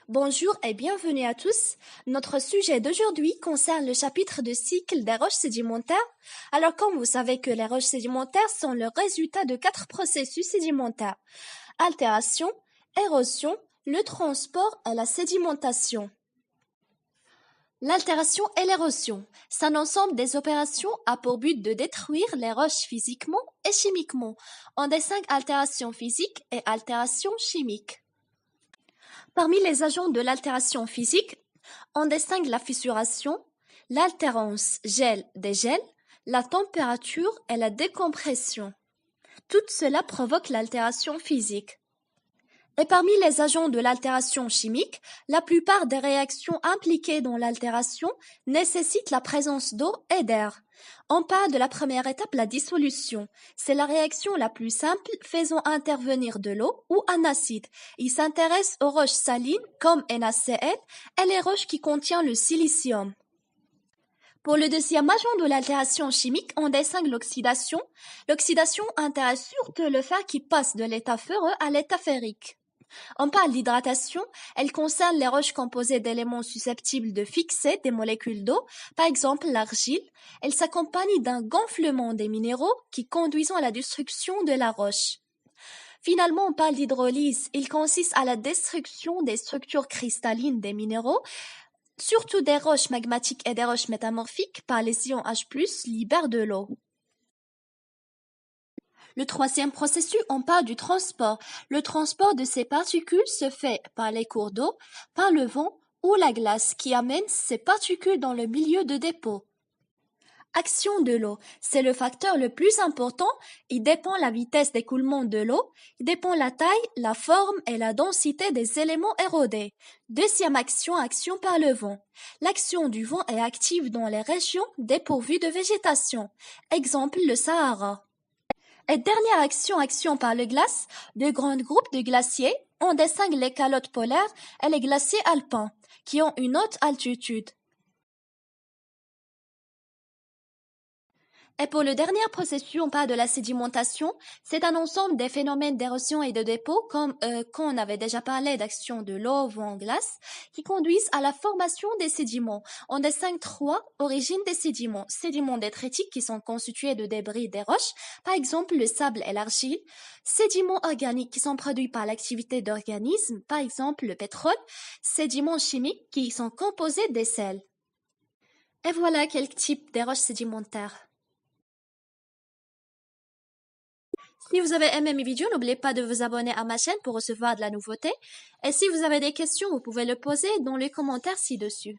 Bonjour et bienvenue à tous. Notre sujet d'aujourd'hui concerne le chapitre de cycle des roches sédimentaires. Alors, comme vous savez que les roches sédimentaires sont le résultat de 4 processus sédimentaires: altération, érosion, le transport et la sédimentation. L'altération et l'érosion, c'est un ensemble des opérations à pour but de détruire les roches physiquement et chimiquement. On distingue altération physique et altération chimique. Parmi les agents de l'altération physique, on distingue la fissuration, l'altérance gel-dégel, la température et la décompression. Tout cela provoque l'altération physique. Et parmi les agents de l'altération chimique, la plupart des réactions impliquées dans l'altération nécessitent la présence d'eau et d'air. On parle de la première étape, la dissolution. C'est la réaction la plus simple faisant intervenir de l'eau ou un acide. Il s'intéresse aux roches salines comme NaCl et les roches qui contiennent le silicium. Pour le deuxième agent de l'altération chimique, on distingue l'oxydation. L'oxydation intéresse surtout le fer qui passe de l'état ferreux à l'état ferrique. On parle d'hydratation, elle concerne les roches composées d'éléments susceptibles de fixer des molécules d'eau, par exemple l'argile. Elle s'accompagne d'un gonflement des minéraux qui conduisent à la destruction de la roche. Finalement, on parle d'hydrolyse. Il consiste à la destruction des structures cristallines des minéraux, surtout des roches magmatiques et des roches métamorphiques, par les ions H+, libèrent de l'eau. Le troisième processus, on parle du transport. Le transport de ces particules se fait par les cours d'eau, par le vent ou la glace qui amène ces particules dans le milieu de dépôt. Action de l'eau, c'est le facteur le plus important. Il dépend la vitesse d'écoulement de l'eau, il dépend la taille, la forme et la densité des éléments érodés. Deuxième action, action par le vent. L'action du vent est active dans les régions dépourvues de végétation. Exemple, le Sahara. Et dernière action, action par le glace, de grands groupes de glaciers. On distingue les calottes polaires et les glaciers alpins, qui ont une haute altitude. Et pour le dernier processus, on parle de la sédimentation. C'est un ensemble des phénomènes d'érosion et de dépôt, comme quand on avait déjà parlé d'action de l'eau, vent, glace, qui conduisent à la formation des sédiments. On distingue 3 origines des sédiments. Sédiments détritiques qui sont constitués de débris des roches, par exemple le sable et l'argile. Sédiments organiques qui sont produits par l'activité d'organismes, par exemple le pétrole. Sédiments chimiques qui sont composés des sels. Et voilà quelques types des roches sédimentaires. Si vous avez aimé mes vidéos, n'oubliez pas de vous abonner à ma chaîne pour recevoir de la nouveauté. Et si vous avez des questions, vous pouvez le poser dans les commentaires ci-dessus.